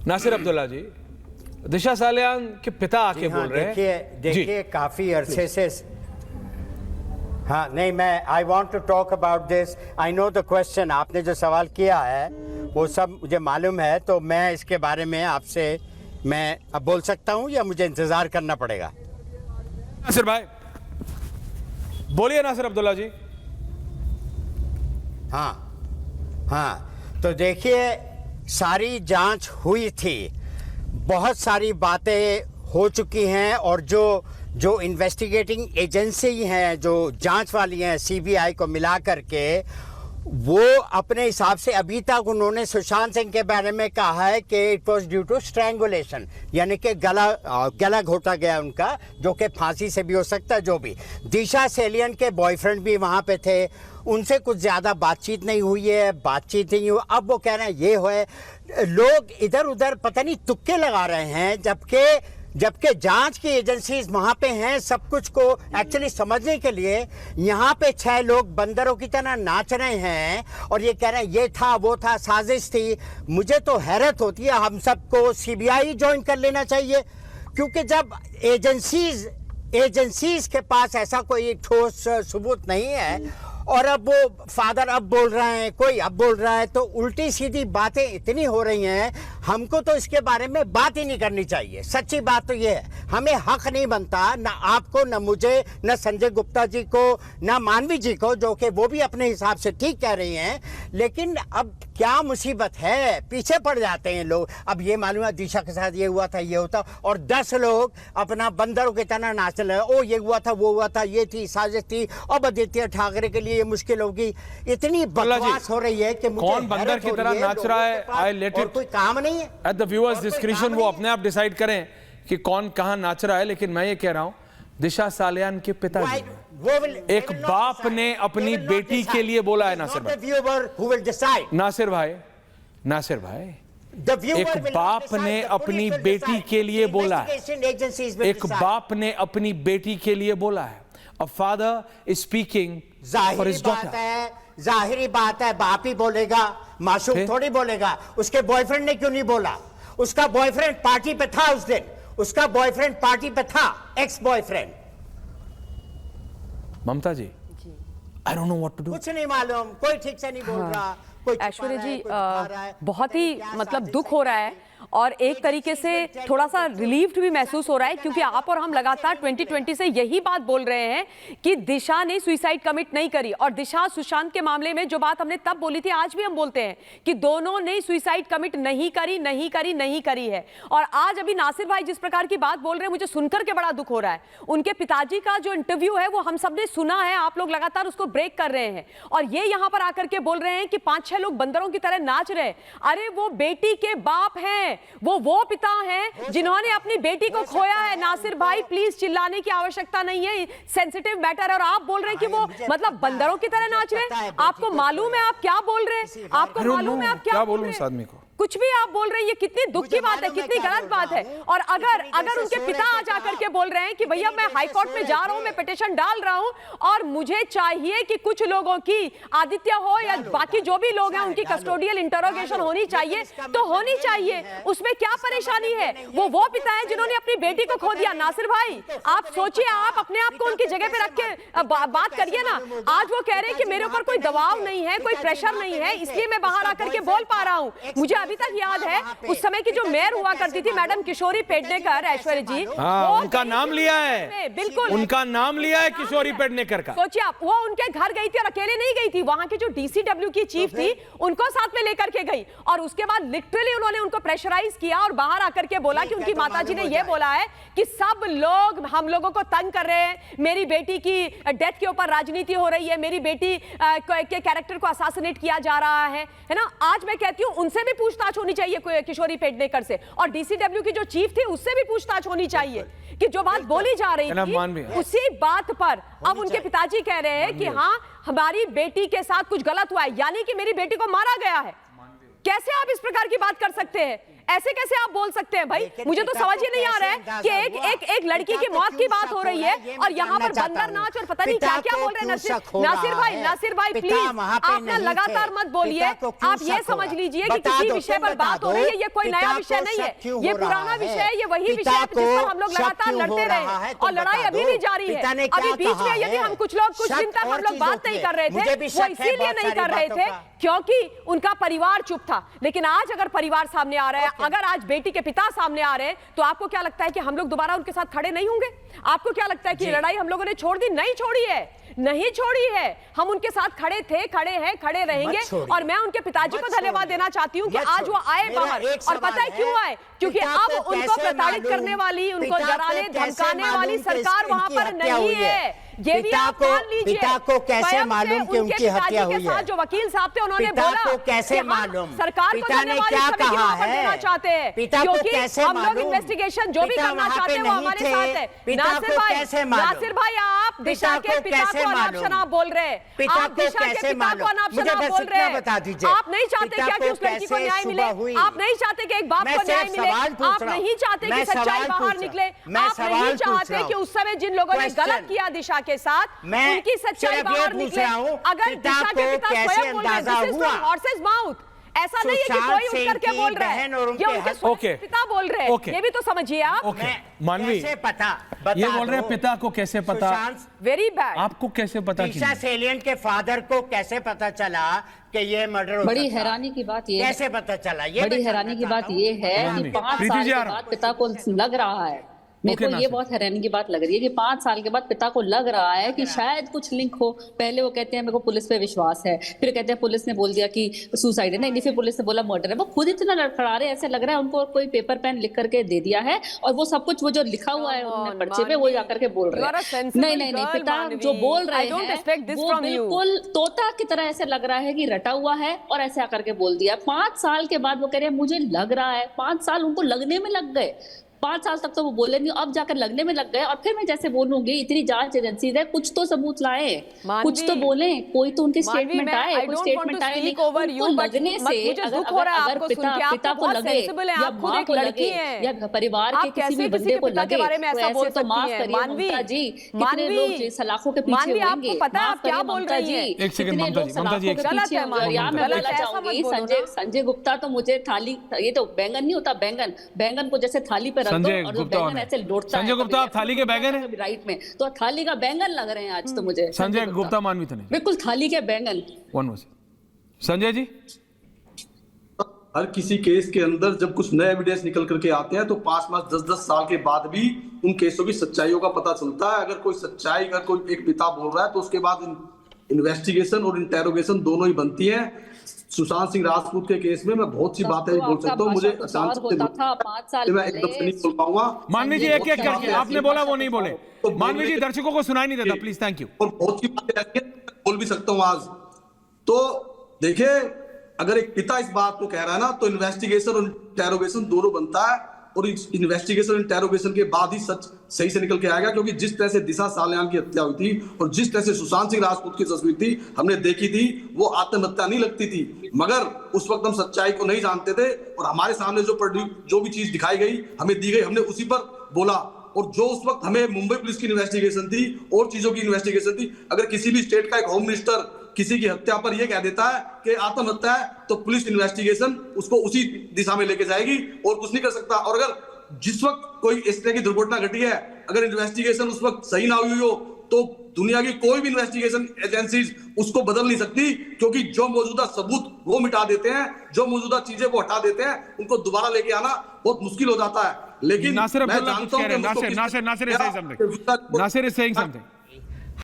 नासिर अब्दुल्ला जी, दिशा सालियान के पिता आके बोल रहे हैं। देखिए काफी अरसे से हाँ नहीं मैं I want to talk about this. I know the question, आपने जो सवाल किया है वो सब मुझे मालूम है, तो मैं इसके बारे में आपसे मैं अब बोल सकता हूँ या मुझे इंतजार करना पड़ेगा? नासिर भाई बोलिए। नासिर अब्दुल्ला जी। हाँ तो देखिए सारी जांच हुई थी, बहुत सारी बातें हो चुकी हैं, और जो इन्वेस्टिगेटिंग एजेंसी हैं, जो जांच वाली हैं, सीबीआई को मिला करके, वो अपने हिसाब से अभी तक उन्होंने सुशांत सिंह के बारे में कहा है कि it was due to strangulation, यानी कि गला घोटा गया उनका, जो कि फांसी से भी हो सकता है। जो भी दिशा सालियान के बॉयफ्रेंड भी वहाँ पे थे, उनसे कुछ ज़्यादा बातचीत नहीं हुई है, बातचीत नहीं हुई। अब वो कह रहे हैं ये है, लोग इधर उधर पता नहीं तुक्के लगा रहे हैं, जबकि जांच की एजेंसीज वहां पे हैं सब कुछ को एक्चुअली समझने के लिए। यहाँ पे 6 लोग बंदरों की तरह नाच रहे हैं और ये कह रहे हैं ये था वो था, साजिश थी। मुझे तो हैरत होती है, हम सबको सीबीआई ज्वाइन कर लेना चाहिए, क्योंकि जब एजेंसीज के पास ऐसा कोई ठोस सबूत नहीं है, और अब वो फादर अब बोल रहे हैं, कोई अब बोल रहा है, तो उल्टी सीधी बातें इतनी हो रही हैं, हमको तो इसके बारे में बात ही नहीं करनी चाहिए। सच्ची बात तो ये है, हमें हक नहीं बनता, ना आपको, ना मुझे, ना संजय गुप्ता जी को, ना मानवी जी को, जो कि वो भी अपने हिसाब से ठीक कह रही हैं। लेकिन अब क्या मुसीबत है, पीछे पड़ जाते हैं लोग। अब ये मालूम है दिशा के साथ ये हुआ था, ये होता, और 10 लोग अपना बंदरों की तरह नाच रहे, ओ ये हुआ था, वो हुआ था, ये थी साजिश थी, अब आदित्य ठाकरे के लिए ये मुश्किल होगी। इतनी बकवास हो रही है कि मुझे कौन बंदर की तरह नाच रहा है, आई लेट इट, कोई काम नहीं है। एट द व्यूअर्स डिस्क्रिप्शन, वो अपने आप डिसाइड करें कि कौन कहां नाच रहा है। लेकिन मैं ये कह रहा हूं, दिशा सालियान के पिताजी, एक बाप ने अपनी बेटी के लिए बोला है, नासिर भाई, एक बाप ने अपनी बेटी के लिए बोला है, एक बाप ने अपनी बेटी के लिए बोला है। A father is speaking for his daughter. जाहिरी बात है, बाप ही बोलेगा, मासूम थोड़ी बोलेगा। उसके बॉयफ्रेंड ने क्यों नहीं बोला? उसका बॉयफ्रेंड पार्टी पे था उस दिन, उसका बॉयफ्रेंड पार्टी पे था, ex boyfriend. Mamta ji, I don't know what to do. कुछ नहीं मालूम, कोई ठीक से नहीं बोल रहा। ऐश्वर्या जी, बहुत ही मतलब दुख हो रहा है, और एक तरीके से थोड़ा सा रिलीव्ड भी महसूस हो रहा है, क्योंकि आप और हम लगातार 2020 से यही बात बोल रहे हैं कि दिशा ने सुसाइड कमिट नहीं करी। और दिशा सुशांत के मामले में जो बात हमने तब बोली थी, आज भी हम बोलते हैं कि दोनों ने सुसाइड कमिट नहीं करी है। और आज अभी नासिर भाई जिस प्रकार की बात बोल रहे हैं, मुझे सुनकर के बड़ा दुख हो रहा है। उनके पिताजी का जो इंटरव्यू है वो हम सब ने सुना है, आप लोग लगातार उसको ब्रेक कर रहे हैं, और ये यहां पर आकर के बोल रहे हैं कि 5-6 लोग बंदरों की तरह नाच रहे। अरे वो बेटी के बाप हैं, वो पिता हैं जिन्होंने अपनी बेटी को खोया है। नासिर भाई प्लीज चिल्लाने की आवश्यकता नहीं है, सेंसिटिव मैटर। और आप बोल रहे हैं कि वो मतलब बंदरों की तरह नाच रहे। आपको मालूम है आप क्या बोल रहे हैं? आपको मालूम है आप क्या बोल रहे हैं? कुछ भी आप बोल रहे हैं, ये कितनी दुख की बात है, कितनी गलत बात है। और अगर उनके पिता आ जाकर के बोल रहे हैं कि भैया मैं हाई कोर्ट में जा रहा हूं, मैं पिटीशन डाल रहा हूं, और मुझे चाहिए कि कुछ लोगों की, आदित्य हो या बाकी जो भी लोग हैं, उनकी कस्टोडियल इंटरोगेशन होनी चाहिए, तो होनी चाहिए, उसमें क्या परेशानी है? वो पिता है जिन्होंने अपनी बेटी को खो दिया। नासिर भाई आप सोचिए, आप अपने आप को उनकी जगह पे रख के बात करिए ना। आज वो कह रहे हैं कि मेरे ऊपर कोई दबाव नहीं है, कोई प्रेशर नहीं है, इसलिए मैं बाहर आकर के बोल पा रहा हूं। मुझे अभी तक याद है उस समय की जो मेयर हुआ करती थी मैडम किशोरी पेडनेकर, ऐश्वर्या जी, उनका नाम लिया है, बिल्कुल उनका नाम लिया है किशोरी पेडनेकर का। सोचिए आप, वो उनके घर गई थी और अकेले नहीं गई थी, वहां की जो डीसीडब्ल्यू की चीफ थी उनको साथ में लेकर के गई, और उसके बाद लिटरली उन्होंने उनको प्रेशराइज किया और बाहर आकर के बोला कि उनकी माताजी ने यह बोला है कि सब लोग हम लोगों को तंग कर रहे हैं, मेरी बेटी की डेथ के ऊपर राजनीति हो रही है, मेरी बेटी के कैरेक्टर को असासिनेट किया जा रहा है ना। आज मैं कहती हूं उनसे भी पूछताछ होनी चाहिए किशोरी पेडनेकर से, और डीसीडब्ल्यू की जो चीफ थी उससे भी पूछताछ होनी चाहिए कि जो बात बोली जा रही थी उसी बात पर अब उनके पिताजी कह रहे हैं कि हाँ हमारी बेटी के साथ कुछ गलत हुआ है, यानी कि मेरी बेटी को मारा गया है। कैसे आप इस प्रकार की बात कर सकते हैं? ऐसे कैसे आप बोल सकते हैं भाई? मुझे तो समझ ही नहीं आ रहा है कि एक लड़की की मौत की बात हो रही है और यहाँ पर बंदर नाच और पता नहीं क्या क्या बोल रहे हैं। नासिर भाई प्लीज आप ना लगातार मत बोलिए। आप ये समझ लीजिए कि किसी विषय पर बात हो रही है, ये कोई नया विषय नहीं है, ये पुराना विषय है, ये वही विषय है जिस पर हम लोग लगातार लड़ते रहे और लड़ाई अभी भी जारी है। अभी बीच में यदि हम कुछ दिन तक हम लोग बात नहीं कर रहे थे, वो इसीलिए नहीं कर रहे थे क्योंकि उनका परिवार चुप था। लेकिन आज अगर परिवार सामने आ रहा है, अगर आज बेटी के पिता सामने आ रहे हैं, तो आपको क्या लगता है कि हम लोग दोबारा उनके साथ खड़े नहीं होंगे? आपको क्या लगता है कि लड़ाई हम लोगों ने छोड़ दी? नहीं छोड़ी है, नहीं छोड़ी है। हम उनके साथ खड़े थे, खड़े हैं, खड़े रहेंगे। और मैं उनके पिताजी को धन्यवाद देना चाहती हूँ कि आज वो आए बाहर। और पता है क्यों आए? क्योंकि अब उनको प्रताड़ित करने वाली, उनको डराने धमकाने वाली सरकार वहां पर नहीं है। ये भी आप मान लीजिए। पिता को कैसे मालूम कि उनकी हत्या हुई है? जो वकील साहब थे उन्होंने पिता बोला को कैसे मालूम? सरकार को पिता ने क्या कहा है? चाहते हैं पिता को क्योंकि कैसे हम लोग मालूम? इन्वेस्टिगेशन जो भी पिता करना वहाँ चाहते पे हैं वो नहीं हमारे थे। साथ है। पिता को कैसे मालूम? नासिर भाई आप दिशा के पिता को अनाप शनाप बोल रहे हैं। पिता आप दिशा के कैसे पिता को अनाप मालूम? शनाप मुझे बोल बस रहे इतना बता हैं। दीजिए। आप नहीं चाहते पिता क्या कि को उस लड़की को कैसे न्याय मिले? सुबह हुई? आप नहीं चाहते कि एक बाप मैं को न्याय सिर्फ मिले? सवाल पूछ आप रहा हूं। नहीं चाहते कि मैं सच्चाई सवाल बाहर पूछ निकले? मैं आप सवाल नहीं पूछ चाहते रहा कि हूं। उस समय जिन लोगों ने Question। गलत किया दिशा के साथ, मैं उनकी सच्चाई सिर्फ ये बाहर पूछ निकले? रहा हूं, अगर पिता दिशा के को पिता कैसे स्वयं बोल रहे हैं, अंदाजा this is हुआ? from horse's mouth। ऐसा नहीं है कि सुशांत कोई उठ सिंह करके की बोल रहा है, बहन और ये उनके उनके ओके। पिता बोल रहे हैं। ओके। ये भी तो समझिए आप। ओके मानवी, कैसे पता? ये बोल रहे हैं पिता को कैसे पता? Very bad. आपको कैसे पता? दिशा सेलियन के फादर को कैसे पता चला कि ये मर्डर हो बड़ी सकता? हैरानी की बात ये कैसे पता चला? ये बड़ी मैं हैरानी की जानना बात चाहता ये हूं। है कि प्रीति 5 जी साल आ के रहा बाद पिता को लग रहा है, मेरे ओके, को ये नासिर। बहुत हैरानी की बात लग रही है कि 5 साल के बाद पिता को लग रहा है कि शायद कुछ लिंक हो। पहले वो कहते हैं मेरे को पुलिस पे विश्वास है, फिर कहते हैं पुलिस ने बोल दिया कि सुसाइड है, नहीं फिर पुलिस ने बोला मर्डर है। वो खुद इतना लड़खड़ा रहे, ऐसे लग रहा है उनको कोई पेपर पेन लिख करके दे दिया है और वो सब कुछ वो जो लिखा हुआ है उन्होंने पर्चे पे वो जाकर के बोल रहे हैं। नहीं, पिता जो बोल रहे हैं वो बिल्कुल तोता की तरह ऐसे लग रहा है कि रटा हुआ है और ऐसे आकर के बोल दिया। 5 साल के बाद वो कह रहे हैं मुझे लग रहा है। 5 साल उनको लगने में लग गए। 5 साल तक तो वो बोले नहीं, अब जाकर लगने में लग गए। और फिर मैं जैसे बोलूंगी इतनी जांच एजेंसी है, कुछ तो सबूत लाए, कुछ तो बोले, कोई तो उनके स्टेटमेंट आए, कोई स्टेटमेंट आए नहीं। उनको लगने से अगर पिता को लगे या माँ को लगे या परिवार के किसी भी बंदे को लगे तो ऐसे तो माफ करिए ममता जी, कितने लोग सलाखों के पीछे होंगे। माफ करिए ममता जी, एक सेकंड कितने ममता लोग जी, सलाखों के पीछे होंगे। और यहाँ मैं बोलना चाहूंगी संजय गुप्ता तो मुझे थाली, ये तो बैंगन नहीं होता, बैंगन को जैसे थाली पे संजय और जो गुप्ता बैंगन ऐसे लौटता है, संजय गुप्ता आप थाली के बैंगन हैं? राइट में तो थाली का बैंगन लग रहे हैं आज तो मुझे। संजय गुप्ता मानवी तो नहीं, बिल्कुल थाली के बैंगन। संजय जी, हर किसी केस के अंदर जब कुछ नए एविडेंस निकल करके आते हैं तो 5 10 साल के बाद भी उन केसों की सच्चाइयों का पता चलता है। अगर कोई सच्चाई, अगर कोई एक पिता बोल रहा है तो उसके बाद इन्वेस्टिगेशन और इंटेरोगेशन दोनों ही बनती है। सुशांत सिंह राजपूत के केस में मैं बहुत सी बातें बोल सकता हूँ, मुझे अचानक से मैं एकदम से नहीं बोल पाऊंगा। मानवी जी एक एक करके, आपने बोला वो नहीं बोले। मानवी जी दर्शकों को सुनाई नहीं देता, प्लीज, थैंक यू। और बहुत सी बातें ऐसी बोल भी सकता हूँ आज। तो देखिए, अगर एक पिता इस बात को कह रहा है ना तो इन्वेस्टिगेशन और इंटेरोगेशन दोनों बनता है और इन्वेस्टिगेशन और इंटेरोगेशन के बाद ही सच सही से निकल के आएगा। क्योंकि जिस तरह से दिशा साल्यान की हत्या हुई थी और जिस तरह से सुशांत सिंह राजपूत की तस्वीर थी हमने देखी थी, वो आत्महत्या नहीं लगती थी। मगर उस वक्त हम सच्चाई को नहीं जानते थे और हमारे सामने जो भी चीज दिखाई गई, हमें दी गई, हमने उसी पर बोला। और जो उस वक्त हमें मुंबई पुलिस की इन्वेस्टिगेशन थी और चीजों की इन्वेस्टिगेशन थी, अगर किसी भी स्टेट का एक होम मिनिस्टर किसी की हत्या पर यह कह देता है कि आत्महत्या है तो पुलिस इन्वेस्टिगेशन उसको उसी दिशा में लेके जाएगी और कुछ नहीं कर सकता। और अगर जिस वक्त कोई इस तरह की दुर्घटना घटी है, अगर इन्वेस्टिगेशन उस वक्त सही ना हुई हो तो दुनिया की कोई भी इन्वेस्टिगेशन एजेंसीज उसको बदल नहीं सकती। क्योंकि जो मौजूदा सबूत वो मिटा देते हैं, जो मौजूदा चीजें वो हटा देते हैं, उनको दोबारा लेके आना बहुत मुश्किल हो जाता है। लेकिन नासिर मैं अब्दुल्ला कुछ जानता कह रहे हैं, हूं नासिर is saying something.